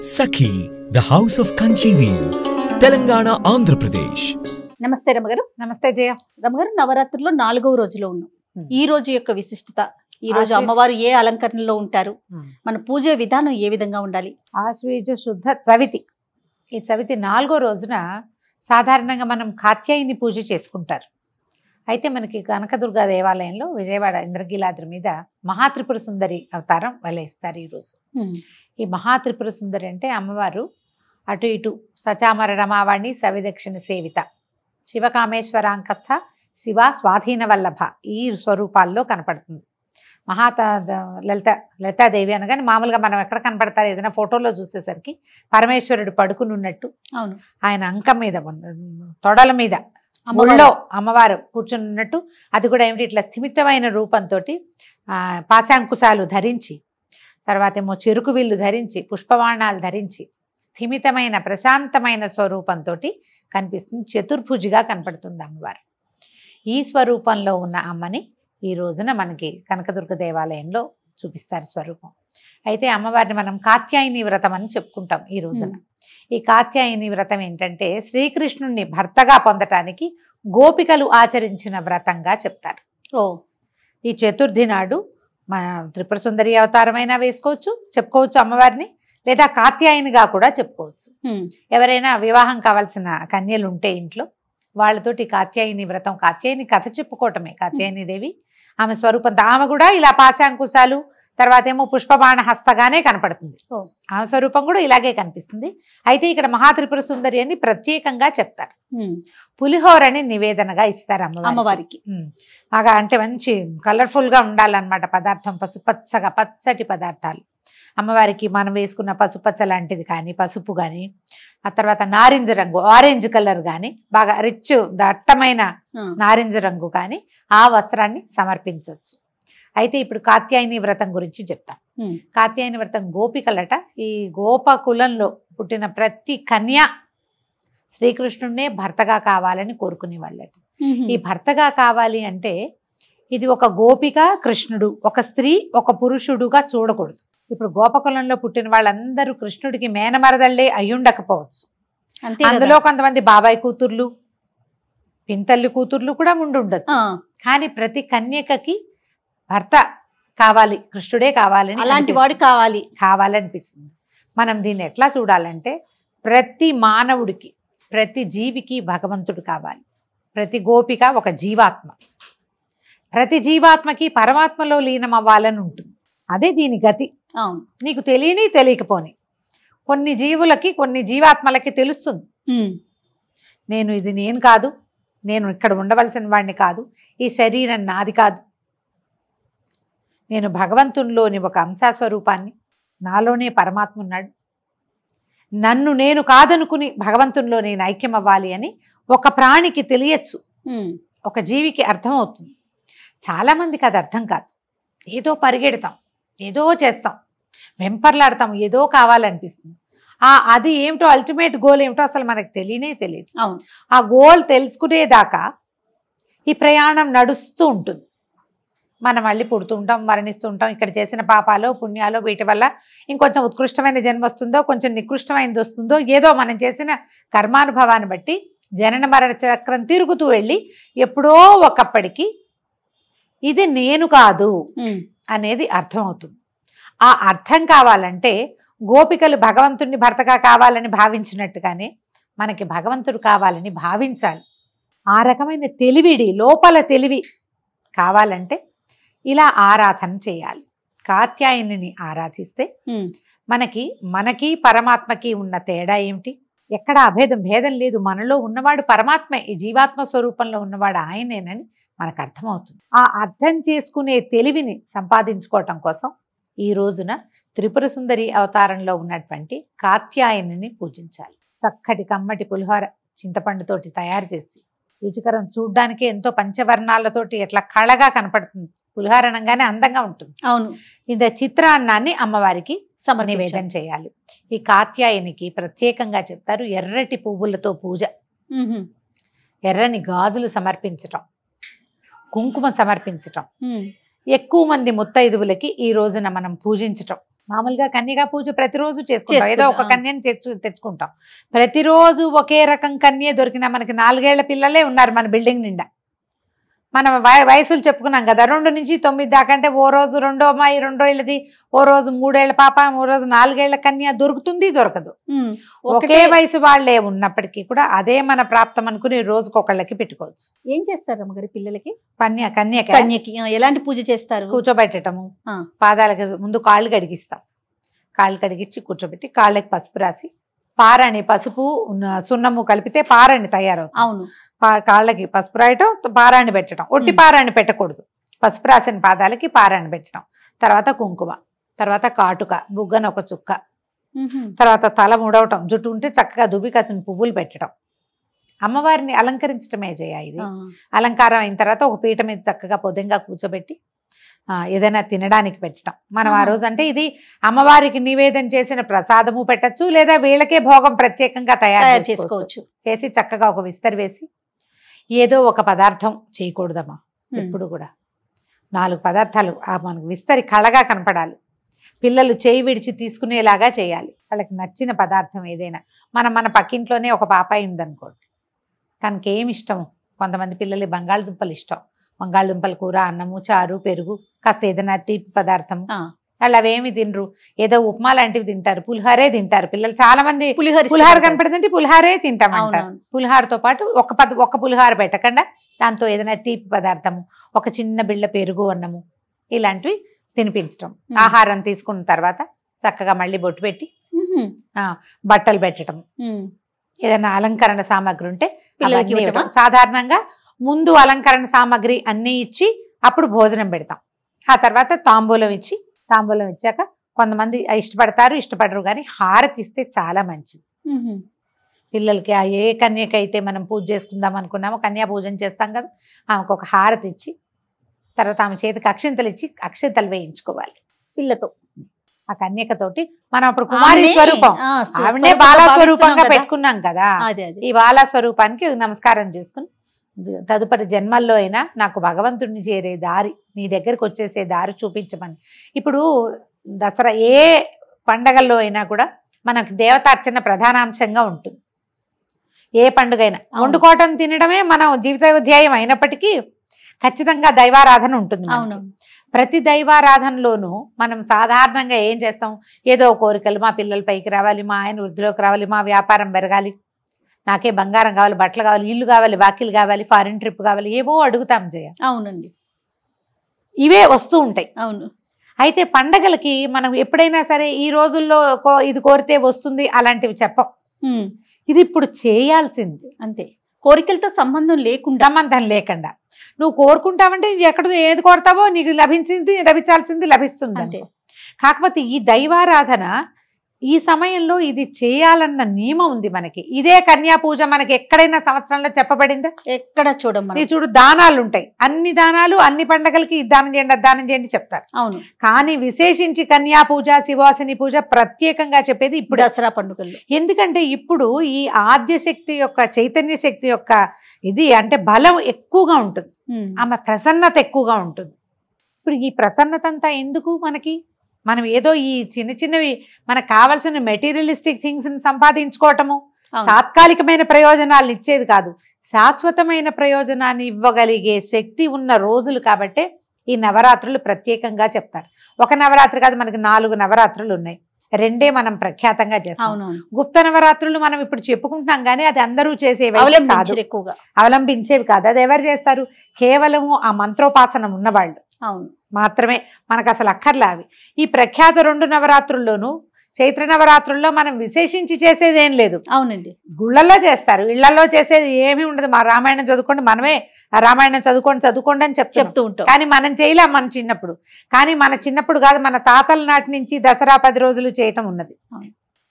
Sakhi, the house of Kanchi weaves, Telangana, Andhra Pradesh. నమస్తే రమగారు. నమస్తే జయ. రమగారు, నవరాత్రుల్లో 4వ రోజులో ఉన్నాం. ఈ రోజు యొక్క విశిష్టత, ఈ రోజు అమ్మవారు ఏ అలంకరణలో ఉంటారు, మన పూజ విధానం ఏ విధంగా ఉండాలి? ఆశ్వయుజ శుద్ధ చవితి. ఈ చవితి 4వ రోజున సాధారణంగా మనం కాత్యాయని పూజ చేసుకుంటారు. అయితే మనకి కనకదుర్గా దేవాలయంలో విజయవాడ ఇంద్రకీలాద్రి మీద మహాత్రిపుర సుందరి అవతారం వలేస్తారు ఈరోజు. ఈ మహాత్రిపుర సుందరి అంటే అమ్మవారు అటు ఇటు సచామర రమావాణి సవిదక్షిణ సేవిత శివకామేశ్వరాంకస్థ శివ స్వాధీన వల్లభ ఈ స్వరూపాల్లో కనపడుతుంది. లలితాదేవి అనగానే మామూలుగా మనం ఎక్కడ కనపడతారు, ఏదైనా ఫోటోలో చూసేసరికి పరమేశ్వరుడు పడుకుని ఉన్నట్టు, ఆయన ఆయన అంకం మీద తొడల మీద ముళ్ళో అమ్మవారు కూర్చుని ఉన్నట్టు, అది కూడా ఏమిటి ఇట్లా స్థిమితమైన రూపంతో పాశాంకుశాలు ధరించి, తర్వాత ఏమో చెరుకు విల్లు ధరించి, పుష్పబాణాలు ధరించి స్థిమితమైన ప్రశాంతమైన స్వరూపంతో కనిపిస్తుంది. చతుర్భుజిగా కనపడుతుంది అమ్మవారు. ఈ స్వరూపంలో ఉన్న అమ్మని ఈ రోజున మనకి కనకదుర్గ దేవాలయంలో చూపిస్తారు స్వరూపం. అయితే అమ్మవారిని మనం కాత్యాయని వ్రతం అని చెప్పుకుంటాం ఈ రోజున. ఈ కాత్యాయని వ్రతం ఏంటంటే శ్రీకృష్ణుణ్ణి భర్తగా పొందటానికి గోపికలు ఆచరించిన వ్రతంగా చెప్తారు. ఈ చతుర్థి నాడు మన త్రిపుర సుందరి అవతారమైనా వేసుకోవచ్చు, చెప్పుకోవచ్చు అమ్మవారిని, లేదా కాత్యాయనిగా కూడా చెప్పుకోవచ్చు. ఎవరైనా వివాహం కావాల్సిన కన్యలు ఉంటే ఇంట్లో వాళ్ళతోటి కాత్యాయని వ్రతం, కాత్యాయని కథ చెప్పుకోవటమే. కాత్యాయని దేవి ఆమె స్వరూపంతో ఆమె కూడా ఇలా పాశాంకుశాలు, తర్వాత ఏమో పుష్పబాణ హస్తగానే కనపడుతుంది. ఆమె స్వరూపం కూడా ఇలాగే కనిపిస్తుంది. అయితే ఇక్కడ మహాత్రిపుర సుందరి అని ప్రత్యేకంగా చెప్తారు. పులిహోరని నివేదనగా ఇస్తారు అమ్మవారికి. బాగా అంటే మంచి కలర్ఫుల్గా ఉండాలన్నమాట పదార్థం, పసుపచ్చగా పచ్చటి పదార్థాలు. అమ్మవారికి మనం వేసుకున్న పసుపచ్చ లాంటిది కానీ, పసుపు కానీ, ఆ తర్వాత నారింజ రంగు ఆరెంజ్ కలర్ కానీ, బాగా రిచ్ దట్టమైన నారింజ రంగు కానీ ఆ వస్త్రాన్ని సమర్పించవచ్చు. అయితే ఇప్పుడు కాత్యాయని వ్రతం గురించి చెప్తాం. కాత్యాయని వ్రతం గోపికలట. ఈ గోపకులంలో పుట్టిన ప్రతి కన్య శ్రీకృష్ణుడినే భర్తగా కావాలని కోరుకునే వాళ్ళట. ఈ భర్తగా కావాలి అంటే ఇది ఒక గోపిక కృష్ణుడు, ఒక స్త్రీ ఒక పురుషుడుగా చూడకూడదు. ఇప్పుడు గోపకులంలో పుట్టిన వాళ్ళందరూ కృష్ణుడికి మేనమరదళ్ళే అయ్యుండకపోవచ్చు. అందులో కొంతమంది బాబాయ్ కూతుర్లు, పింతల్లి కూతుర్లు కూడా ఉండొచ్చు. కానీ ప్రతి కన్యకకి భర్త కావాలి, కృష్ణుడే కావాలని, అలాంటి వాడు కావాలనిపిస్తుంది. మనం దీన్ని ఎట్లా చూడాలంటే ప్రతి మానవుడికి, ప్రతి జీవికి భగవంతుడు కావాలి. ప్రతి గోపిక ఒక జీవాత్మ, ప్రతి జీవాత్మకి పరమాత్మలో లీనం అవ్వాలని ఉంటుంది. అదే దీని గతి. నీకు తెలియని తెలియకపోని కొన్ని జీవులకి, కొన్ని జీవాత్మలకి తెలుస్తుంది, నేను కాదు, నేను ఇక్కడ ఉండవలసిన వాడిని కాదు, ఈ శరీరం నాది కాదు, నేను భగవంతునిలోని ఒక అంశస్వరూపాన్ని, నాలోనే పరమాత్మ ఉన్నాడు, నన్ను నేను కాదనుకుని భగవంతునిలో నేను ఐక్యం అవ్వాలి అని ఒక ప్రాణికి తెలియచ్చు, ఒక జీవికి అర్థమవుతుంది. చాలామందికి అది అర్థం కాదు. ఏదో పరిగెడతాం, ఏదో చేస్తాం, వెంపర్లాడతాం, ఏదో కావాలనిపిస్తుంది. అది ఏమిటో అల్టిమేట్ గోల్ ఏమిటో అసలు మనకు తెలియదు. ఆ గోల్ తెలుసుకునేదాకా ఈ ప్రయాణం నడుస్తూ ఉంటుంది. మనం మళ్ళీ పుడుతూ ఉంటాం, మరణిస్తూ ఉంటాం. ఇక్కడ చేసిన పాపాలో పుణ్యాలో వీటి వల్ల ఇంకొంచెం ఉత్కృష్టమైన జన్మ వస్తుందో, కొంచెం నికృష్టమైనది వస్తుందో, ఏదో మనం చేసిన కర్మానుభవాన్ని బట్టి జనన మరణ చక్రం తిరుగుతూ వెళ్ళి ఎప్పుడో ఒకప్పటికి ఇది నేను కాదు అనేది అర్థమవుతుంది. ఆ అర్థం కావాలంటే గోపికలు భగవంతుడిని భర్తగా కావాలని భావించినట్టుగానే మనకి భగవంతుడు కావాలని భావించాలి. ఆ రకమైన తెలివిడి, లోపల తెలివి కావాలంటే ఇలా ఆరాధన చేయాలి. కాత్యాయనిని ఆరాధిస్తే మనకి పరమాత్మకి ఉన్న తేడా ఏమిటి? ఎక్కడ భేదం లేదు. మనలో ఉన్నవాడు పరమాత్మే, ఈ జీవాత్మ స్వరూపంలో ఉన్నవాడు ఆయనేనని మనకు అర్థమవుతుంది. ఆ అర్థం చేసుకునే తెలివిని సంపాదించుకోవటం కోసం ఈ రోజున త్రిపుర సుందరి అవతారంలో ఉన్నటువంటి కాత్యాయనిని పూజించాలి. చక్కటి కమ్మటి పులిహోర చింతపండుతోటి తయారు చేసి, రుచికరం చూడ్డానికి ఎంతో పంచవర్ణాలతోటి ఎట్లా కళగా కనపడుతుంది. పులిహోర అనగానే అందంగా ఉంటుంది. అవును. ఇంత చిత్రాన్నాన్ని అమ్మవారికి నివేదన చేయాలి. ఈ కాత్యాయనికి ప్రత్యేకంగా చెప్తారు ఎర్రటి పువ్వులతో పూజ, ఎర్రని గాజులు సమర్పించటం, కుంకుమ సమర్పించటం, ఎక్కువ మంది ముత్తైదువులకి ఈ రోజున మనం పూజించటం, మామూలుగా కన్యగా పూజ ప్రతిరోజు చేసుకుంటాం, ఏదో ఒక కన్యని తెచ్చుకుంటాం. ప్రతిరోజు ఒకే రకం కన్య దొరికినా మనకి 4 ఏళ్ల పిల్లలే ఉన్నారు మన బిల్డింగ్ నిండా. మనం వయసులు చెప్పుకున్నాం కదా, 2 నుంచి 9 దాకా. అంటే ఓ రోజు 2వ అమ్మాయి 2 ఏళ్ళది, ఓ రోజు 3 ఏళ్ల పాప, ఓ రోజు 4 ఏళ్ల కన్య దొరుకుతుంది దొరకదు. ఒకే వయసు వాళ్ళే ఉన్నప్పటికీ కూడా అదే మన ప్రాప్తం అనుకుని రోజుకొకళ్ళకి పెట్టుకోవచ్చు. ఏం చేస్తారు అమ్మగారి పిల్లలకి? కన్యకి ఎలాంటి పూజ చేస్తారు? కూర్చోబెట్టటము, పాదాలకి ముందు కాళ్ళు కడిగిస్తాం, కాళ్ళు కడిగించి కూర్చోబెట్టి కాళ్ళకి పసుపు రాసి, పారాణి పసుపు సున్నము కలిపితే పారాణి తయారవుతుంది. అవును, కాళ్ళకి పసుపు రాయటం, పారాణి పెట్టడం. ఒట్టి పారాణి పెట్టకూడదు, పసుపు రాసిన పాదాలకి పారాణి పెట్టడం. తర్వాత కుంకుమ, తర్వాత కాటుక, బుగ్గన ఒక చుక్క, తర్వాత తల ముడవటం, జుట్టు ఉంటే చక్కగా దుబ్బి కాసిన పువ్వులు పెట్టడం. అమ్మవారిని అలంకరించడమే ఇది. అలంకారం అయిన తర్వాత ఒక పీట మీద చక్కగా పొద్దుగా కూర్చోబెట్టి ఏదైనా తినడానికి పెట్టడం. మనం ఆ రోజు అంటే ఇది అమ్మవారికి నివేదన చేసిన ప్రసాదము పెట్టచ్చు, లేదా వీళ్ళకే భోగం ప్రత్యేకంగా తయారు చేసుకోవచ్చు. చేసి చక్కగా ఒక విస్తరి వేసి ఏదో ఒక పదార్థం చేయకూడదమ్మా. ఎప్పుడు కూడా 4 పదార్థాలు మనకు విస్తరి కళగా కనపడాలి. పిల్లలు చేయి విడిచి తీసుకునేలాగా చేయాలి. వాళ్ళకి నచ్చిన పదార్థం ఏదైనా. మన పక్కింట్లోనే ఒక పాపాయి ఉందనుకోండి, తనకి ఏమి ఇష్టము, కొంతమంది పిల్లలు బంగాళదుంపలు ఇష్టం, బంగాళదుంపల కూర, అన్నము, చారు, పెరుగు, కాస్త ఏదైనా తీపి పదార్థం. వాళ్ళు అవేమి తినరు, ఏదో ఉప్మా లాంటివి తింటారు, పులిహారే తింటారు పిల్లలు. చాలా మంది పులిహార కనపడుతుంటే పులిహారే తింటామంటారు. పులిహారతో పాటు ఒక పులిహార పెట్టకుండా దాంతో ఏదైనా తీపి పదార్థము, ఒక చిన్న బిళ్ళ పెరుగు, అన్నము, ఇలాంటివి తినిపించడం. ఆహారం తీసుకున్న తర్వాత చక్కగా మళ్ళీ బొట్టు పెట్టి బట్టలు పెట్టడం. ఏదైనా అలంకరణ సామాగ్రి ఉంటే సాధారణంగా ముందు అలంకరణ సామాగ్రి అన్నీ ఇచ్చి అప్పుడు భోజనం పెడతాం. ఆ తర్వాత తాంబూలం ఇచ్చాక కొంతమంది ఇష్టపడతారు, ఇష్టపడరు, కానీ హారతి ఇస్తే చాలా మంచిది పిల్లలకి. ఏ కన్యకైతే మనం పూజ చేసుకుందాం అనుకున్నామో, కన్యా పూజన చేస్తాం కదా, ఆమెకు ఒక హారతి ఇచ్చి తర్వాత ఆమె చేతికి అక్షింతలు ఇచ్చి అక్షింతలు వేయించుకోవాలి పిల్లతో. ఆ కన్యకతోటి మనం అప్పుడు కుమారి స్వరూపం, ఆవిడే బాలా స్వరూపంగా పెట్టుకున్నాం కదా, ఈ బాలా స్వరూపానికి నమస్కారం చేసుకుని తదుపరి జన్మల్లో అయినా నాకు భగవంతుడిని చేరే దారి, నీ దగ్గరికి వచ్చేసే దారి చూపించమని. ఇప్పుడు దసరా ఏ పండగల్లో అయినా కూడా మనకు దేవతార్చన ప్రధానాంశంగా ఉంటుంది. ఏ పండుగ అయినా వండుకోవటం తినడమే మన జీవితోధ్యాయం అయినప్పటికీ ఖచ్చితంగా దైవారాధన ఉంటుంది. ప్రతి దైవారాధనలోనూ మనం సాధారణంగా ఏం చేస్తాం, ఏదో కోరికలు, మా పిల్లలు పైకి రావాలి, మా ఆయన వృద్ధిలోకి రావాలి, మా వ్యాపారం పెరగాలి, నాకే బంగారం కావాలి, బట్టలు కావాలి, ఇల్లు కావాలి, వాకిలు కావాలి, ఫారిన్ ట్రిప్ కావాలి, ఏవో అడుగుతాం జయ. అవునండి, ఇవే వస్తూ ఉంటాయి. అవును. అయితే పండగలకి మనం ఎప్పుడైనా సరే ఈ రోజుల్లో ఇది కోరితే వస్తుంది అలాంటివి చెప్పం. ఇది ఇప్పుడు చేయాల్సింది అంతే. కోరికలతో సంబంధం లేకుండా నువ్వు కోరుకుంటావంటే ఎక్కడ ఏది కోరుతావో నీకు లభించాల్సింది లభిస్తుంది అంతే. కాకపోతే ఈ దైవారాధన ఈ సమయంలో ఇది చేయాలన్న నియమం ఉంది మనకి. ఇదే కన్యా పూజ మనకి ఎక్కడైనా సంవత్సరంలో చెప్పబడిందా? ఎక్కడ చూడమ్మా. చూడు, దానాలు ఉంటాయి, అన్ని దానాలు అన్ని పండగలకి దానం చేయండి, దానం చేయండి చెప్తారు. అవును. కానీ విశేషించి కన్యా పూజ, శివాసిని పూజ ప్రత్యేకంగా చెప్పేది ఇప్పుడు దసరా పండుగల్లో. ఎందుకంటే ఇప్పుడు ఈ ఆద్య శక్తి యొక్క, చైతన్య శక్తి యొక్క ఇది అంటే బలం ఎక్కువగా ఉంటుంది, ఆమె ప్రసన్నత ఎక్కువగా ఉంటుంది. ఇప్పుడు ఈ ప్రసన్నత అంతా ఎందుకు మనకి? మనం ఏదో ఈ చిన్న చిన్నవి మనకు కావాల్సిన మెటీరియలిస్టిక్ థింగ్స్ సంపాదించుకోవటము, తాత్కాలికమైన ప్రయోజనాలు ఇచ్చేది కాదు, శాశ్వతమైన ప్రయోజనాన్ని ఇవ్వగలిగే శక్తి ఉన్న రోజులు కాబట్టే ఈ నవరాత్రులు ప్రత్యేకంగా చెప్తారు. ఒక నవరాత్రి కాదు, మనకి 4 నవరాత్రులు ఉన్నాయి. 2 మనం ప్రఖ్యాతంగా చేస్తాం. గుప్త నవరాత్రులు మనం ఇప్పుడు చెప్పుకుంటున్నాం, కానీ అది అందరూ చేసేవి కాదు, ఎక్కువగా అవలంబించేవి కాదు. అది ఎవరు చేస్తారు? కేవలము ఆ మంత్రోపాసనం ఉన్నవాళ్ళు మాత్రమే. మనకు అసలు అక్కర్లా అవి. ఈ ప్రఖ్యాత 2 నవరాత్రుల్లోనూ చైత్ర నవరాత్రుల్లో మనం విశేషించి చేసేది ఏం లేదు. అవునండి, గుళ్ళల్లో చేస్తారు, ఇళ్లలో చేసేది ఏమీ ఉండదు. మా రామాయణం చదువుకోండి, మనమే రామాయణం చదువుకోండి అని చెప్తూ ఉంటాం, కానీ మనం చేయలేం మన చిన్నప్పుడు. కానీ మన చిన్నప్పుడు కాదు, మన తాతల నాటి నుంచి దసరా 10 రోజులు చేయటం ఉన్నది.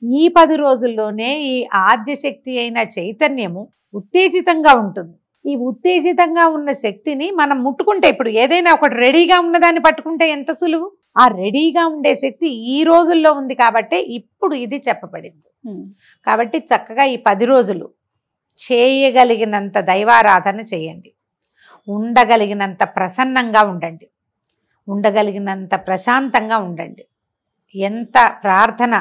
ఈ 10 రోజుల్లోనే ఈ ఆద్యశక్తి అయిన చైతన్యము ఉత్తేజితంగా ఉంటుంది. ఈ ఉత్తేజితంగా ఉన్న శక్తిని మనం ముట్టుకుంటే, ఇప్పుడు ఏదైనా ఒకటి రెడీగా ఉన్నదాన్ని పట్టుకుంటే ఎంత సులువు. ఆ రెడీగా ఉండే శక్తి ఈ రోజుల్లో ఉంది కాబట్టి ఇప్పుడు ఇది చెప్పబడింది. కాబట్టి చక్కగా ఈ 10 రోజులు చేయగలిగినంత దైవారాధన చేయండి, ఉండగలిగినంత ప్రసన్నంగా ఉండండి, ఉండగలిగినంత ప్రశాంతంగా ఉండండి. ఎంత ప్రార్థన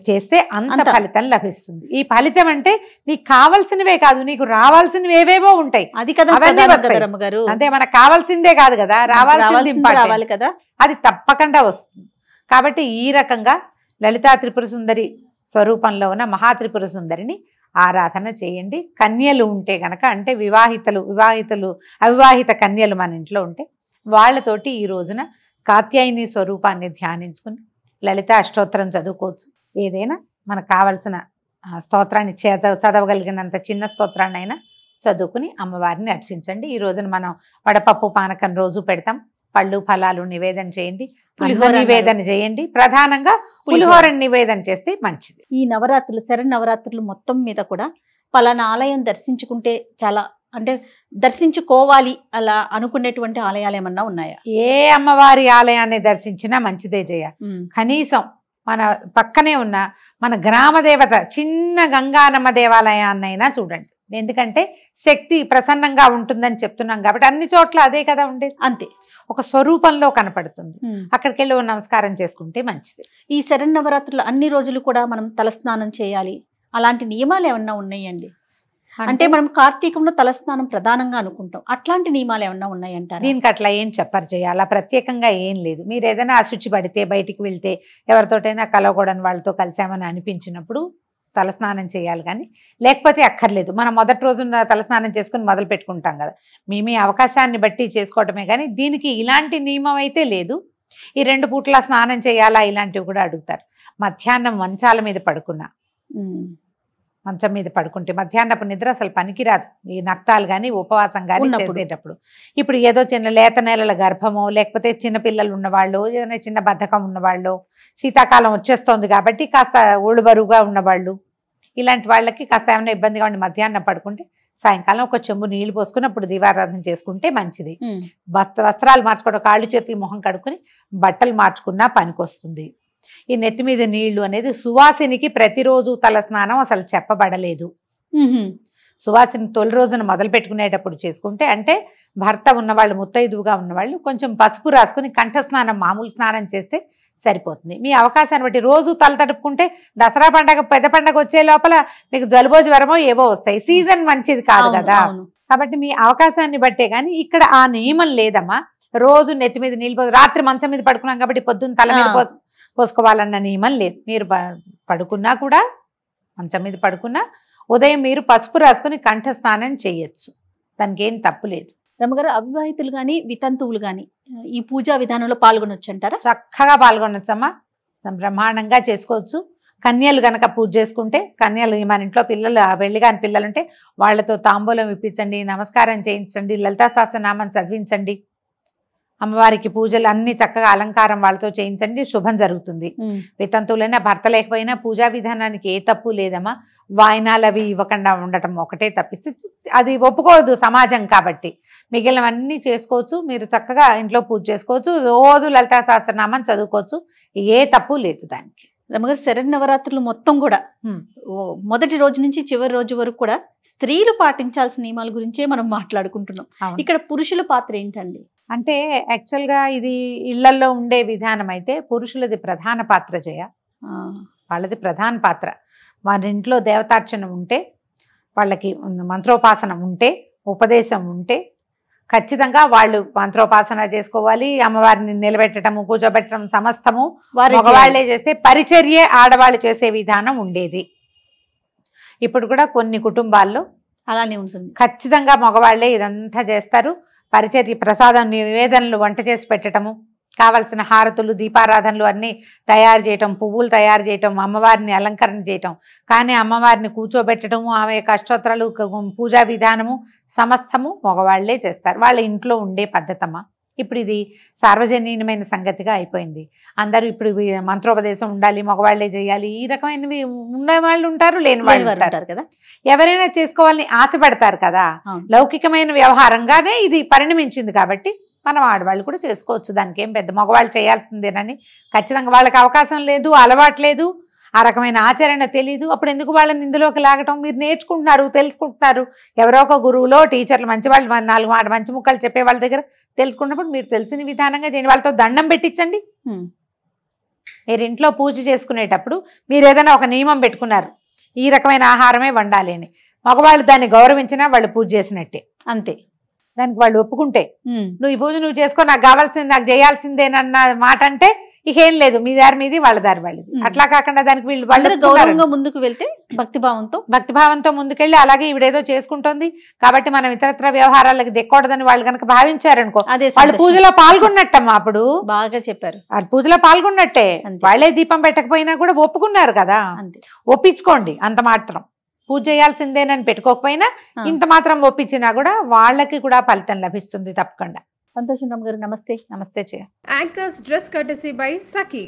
చేస్తే అంత అంత. ఫలితం లభిస్తుంది. ఈ ఫలితం అంటే నీకు కావాల్సినవే కాదు, నీకు రావాల్సినవి ఏవేవో ఉంటాయి. అది కదా అవన్నీ ప్రధానం వస్తాయి. కదా రమ్మగారు. అంతే, మనకు కావాల్సిందే కాదు కదా, రావాల్సింది important. రావాలి కదా. అది తప్పకుండా వస్తుంది. కాబట్టి ఈ రకంగా లలితా త్రిపుర సుందరి స్వరూపంలో ఉన్న మహాత్రిపుర సుందరిని ఆరాధన చేయండి. కన్యలు ఉంటే గనక, అంటే అవివాహిత కన్యలు మన ఇంట్లో ఉంటే వాళ్ళతోటి ఈ రోజున కాత్యాయని స్వరూపాన్ని ధ్యానించుకుని లలిత అష్టోత్తరం చదువుకోవచ్చు. ఏదైనా మనకు కావలసిన స్తోత్రాన్ని చదవగలిగినంత చిన్న స్తోత్రాన్ని అయినా చదువుకుని అమ్మవారిని అర్చించండి. ఈ రోజున మనం వడపప్పు పానకం రోజు పెడతాం. పళ్ళు ఫలాలు నివేదన చేయండి, పులిహోర నివేదన చేయండి. ప్రధానంగా పులిహోర నివేదన చేస్తే మంచిది. ఈ నవరాత్రులు, శరన్నవరాత్రులు మొత్తం మీద కూడా పలానా ఆలయం దర్శించుకుంటే చాలా, అంటే దర్శించుకోవాలి అలా అనుకునేటువంటి ఆలయాలు ఏమన్నా ఉన్నాయా? ఏ అమ్మవారి ఆలయాన్ని దర్శించినా మంచిదే జయ. కనీసం మన పక్కనే ఉన్న మన గ్రామ దేవత చిన్న గంగానమ్మ దేవాలయాన్నైనా చూడండి. ఎందుకంటే శక్తి ప్రసన్నంగా ఉంటుందని చెప్తున్నాం కాబట్టి అన్ని చోట్ల అదే కదా ఉండేది. అంతే, ఒక స్వరూపంలో కనపడుతుంది. అక్కడికి వెళ్ళి నమస్కారం చేసుకుంటే మంచిది. ఈ శరన్నవరాత్రులు అన్ని రోజులు కూడా మనం తలస్నానం చేయాలి, అలాంటి నియమాలు ఏమన్నా ఉన్నాయండి? అంటే మనం కార్తీకంలో తలస్నానం ప్రధానంగా అనుకుంటాం, అట్లాంటి నియమాలు ఏమన్నా ఉన్నాయంటారా? దీనికి అట్లా ఏం చెప్పరు చేయాలి, అలా ప్రత్యేకంగా ఏం లేదు. మీరు ఏదైనా అశుచి పడితే, బయటికి వెళ్తే, ఎవరితోటైనా కలవకూడని వాళ్ళతో కలిసామని అనిపించినప్పుడు తలస్నానం చేయాలి, కానీ లేకపోతే అక్కర్లేదు. మనం మొదటి రోజున తలస్నానం చేసుకుని మొదలు పెట్టుకుంటాం కదా, మీ అవకాశాన్ని బట్టి చేసుకోవటమే. కానీ దీనికి ఇలాంటి నియమం అయితే లేదు. ఈ 2 పూట్ల స్నానం చేయాలా ఇలాంటివి కూడా అడుగుతారు. మధ్యాహ్నం మంచాల మీద పడుకున్నా, మంచం మీద పడుకుంటే మధ్యాహ్నపు నిద్ర అసలు పనికిరాదు. ఈ నక్తాలు కానీ ఉపవాసం కానీ చేసేటప్పుడు. ఇప్పుడు ఏదో చిన్న లేత నెలల గర్భమో, లేకపోతే చిన్నపిల్లలు ఉన్నవాళ్ళు, ఏదైనా చిన్న బద్ధకం ఉన్నవాళ్ళు, శీతాకాలం వచ్చేస్తోంది కాబట్టి కాస్త ఒళ్ళు బరువుగా ఉన్నవాళ్ళు, ఇలాంటి వాళ్ళకి కాస్త ఏమైనా ఇబ్బందిగా ఉండి మధ్యాహ్నం పడుకుంటే సాయంకాలం ఒక చెంబు నీళ్లు పోసుకుని అప్పుడు దీపారాధన చేసుకుంటే మంచిది. వస్త్రాలు మార్చుకోవడం, కాళ్ళు చేతులు మొహం కడుక్కుని బట్టలు మార్చుకున్నా పనికొస్తుంది. ఈ నెత్తి మీద నీళ్లు అనేది సువాసినికి ప్రతిరోజు తల స్నానం అసలు చెప్పబడలేదు. సువాసిని తొలి రోజున మొదలు పెట్టుకునేటప్పుడు చేసుకుంటే, అంటే భర్త ఉన్నవాళ్ళు, ముత్తైదువుగా ఉన్నవాళ్ళు కొంచెం పసుపు రాసుకుని కంఠ స్నానం, మామూలు స్నానం చేస్తే సరిపోతుంది. మీ అవకాశాన్ని బట్టి రోజు తల తడుపుకుంటే దసరా పండగ, పెద్ద పండగ వచ్చే లోపల మీకు జలుబో జ్వరమో ఏవో వస్తాయి. సీజన్ మంచిది కాదు కదా, కాబట్టి మీ అవకాశాన్ని బట్టే. కానీ ఇక్కడ ఆ నియమం లేదమ్మా. రోజు నెత్తి మీద నీళ్ళు రాత్రి మంచం మీద పడుకున్నాం కాబట్టి పొద్దున్న తల మీద పోసుకోవాలన్న నియమం లేదు. మీరు పడుకున్నా కూడా, మంచం మీద పడుకున్నా ఉదయం మీరు పసుపు రాసుకుని కంఠ స్నానం చేయొచ్చు, దానికి ఏం తప్పు లేదు. రమ్మగారు, అవివాహితులు కానీ వితంతువులు కానీ ఈ పూజా విధానంలో పాల్గొనొచ్చు అంటారా? చక్కగా పాల్గొనొచ్చమ్మా, బ్రహ్మాండంగా చేసుకోవచ్చు. కన్యలు గనక పూజ చేసుకుంటే, కన్యలు మన ఇంట్లో పిల్లలు, పెళ్లి కాని పిల్లలుంటే వాళ్ళతో తాంబూలం ఇప్పించండి, నమస్కారం చేయించండి, లలితా సహస్రనామం చదివించండి, అమ్మవారికి పూజలు అన్ని చక్కగా అలంకారం వాళ్ళతో చేయించండి, శుభం జరుగుతుంది. వితంతువులైనా భర్త లేకపోయినా పూజా విధానానికి ఏ తప్పు లేదమ్మా. వాయినాలు అవి ఇవ్వకుండా ఉండటం ఒకటే తప్పిస్తే అది ఒప్పుకోదు సమాజం కాబట్టి. మిగిలినవన్నీ చేసుకోవచ్చు. మీరు చక్కగా ఇంట్లో పూజ చేసుకోవచ్చు, రోజు లలితా సహస్రనామం చదువుకోవచ్చు, ఏ తప్పు లేదు దానికి. రమ్మగారు, శరన్నవరాత్రులు మొత్తం కూడా మొదటి రోజు నుంచి చివరి రోజు వరకు కూడా స్త్రీలు పాటించాల్సిన నియమాల గురించే మనం మాట్లాడుకుంటున్నాం. ఇక్కడ పురుషుల పాత్ర ఏంటండి? అంటే యాక్చువల్గా ఇది ఇళ్లల్లో ఉండే విధానం అయితే పురుషులది ప్రధాన పాత్ర జయ. వాళ్ళది ప్రధాన పాత్ర. వారి ఇంట్లో దేవతార్చన ఉంటే, వాళ్ళకి మంత్రోపాసన ఉంటే, ఉపదేశం ఉంటే ఖచ్చితంగా వాళ్ళు మంత్రోపాసన చేసుకోవాలి. అమ్మవారిని నిలబెట్టడము, కూర్చోబెట్టడం సమస్తము మగవాళ్లే చేస్తే, పరిచర్యే ఆడవాళ్ళు చేసే విధానం ఉండేది. ఇప్పుడు కూడా కొన్ని కుటుంబాల్లో అలానే ఉంటుంది. ఖచ్చితంగా మగవాళ్లే ఇదంతా చేస్తారు. పరిచర్య, ప్రసాదం, నివేదనలు, వంట చేసి పెట్టడము, కావలసిన హారతులు, దీపారాధనలు అన్నీ తయారు చేయటం, పువ్వులు తయారు చేయటం, అమ్మవారిని అలంకరణ చేయటం. కానీ అమ్మవారిని కూర్చోబెట్టడము, ఆమె యొక్క అష్టోత్తరాలు, పూజా విధానము సమస్తము మగవాళ్లే చేస్తారు. వాళ్ళ ఇంట్లో ఉండే పద్ధతమ్మా. ఇప్పుడు ఇది సార్వజనీయమైన సంగతిగా అయిపోయింది. అందరూ ఇప్పుడు మంత్రోపదేశం ఉండాలి, మగవాళ్లే చేయాలి, ఈ రకమైనవి ఉన్న వాళ్ళు ఉంటారు, లేని వాళ్ళు ఉంటారు కదా. ఎవరైనా చేసుకోవాలని ఆశపడతారు కదా. లౌకికమైన వ్యవహారంగానే ఇది పరిణమించింది కాబట్టి మనం ఆడవాళ్ళు కూడా చేసుకోవచ్చు. దానికి ఏం పెద్ద మగవాళ్ళు చేయాల్సిందేనని ఖచ్చితంగా వాళ్ళకి అవకాశం లేదు, అలవాటు లేదు, ఆ రకమైన ఆచరణ తెలియదు. అప్పుడు ఎందుకు వాళ్ళని ఇందులోకి లాగటం? మీరు నేర్చుకుంటున్నారు, తెలుసుకుంటున్నారు. ఎవరో ఒక గురువులో, టీచర్లు మంచి వాళ్ళు 4 మంచి ముక్కలు చెప్పే వాళ్ళ దగ్గర తెలుసుకున్నప్పుడు మీరు తెలిసిన విధానంగా చేయండి. వాళ్ళతో దండం పెట్టించండి. మీరు ఇంట్లో పూజ చేసుకునేటప్పుడు మీరు ఏదైనా ఒక నియమం పెట్టుకున్నారు, ఈ రకమైన ఆహారమే వండాలి అని, మగవాళ్ళు దాన్ని గౌరవించినా వాళ్ళు పూజ చేసినట్టే. అంతే. దానికి వాళ్ళు ఒప్పుకుంటే నువ్వు ఈ పూజ నువ్వు చేసుకో, నాకు కావాల్సింది నాకు చేయాల్సిందేనన్న మాట అంటే ఇక ఏం లేదు, మీ దారి మీది వాళ్ళ దారి వాళ్ళది. అట్లా కాకుండా దానికి వాళ్ళు గౌరవంగా ముందుకు వెళ్తే భక్తిభావంతో ముందుకెళ్ళి అలాగే ఇవిడేదో చేసుకుంటోంది కాబట్టి మనం ఇతరత్ర వ్యవహారాలకు దిక్కకూడదని వాళ్ళు కనుక భావించారనుకో, వాళ్ళు పూజలో పాల్గొన్నట్టమ్మా. అప్పుడు బాగా చెప్పారు, వాళ్ళు పూజలో పాల్గొన్నట్టే. వాళ్ళే దీపం పెట్టకపోయినా కూడా ఒప్పుకున్నారు కదా, ఒప్పించుకోండి. అంత మాత్రం పూజ చేయాల్సిందేనని పెట్టుకోకపోయినా ఇంత మాత్రం ఒప్పించినా కూడా వాళ్ళకి కూడా ఫలితం లభిస్తుంది తప్పకుండా. సంతోషం రామ్ గారు, నమస్తే. నమస్తే. Anchor's dress courtesy by Saki.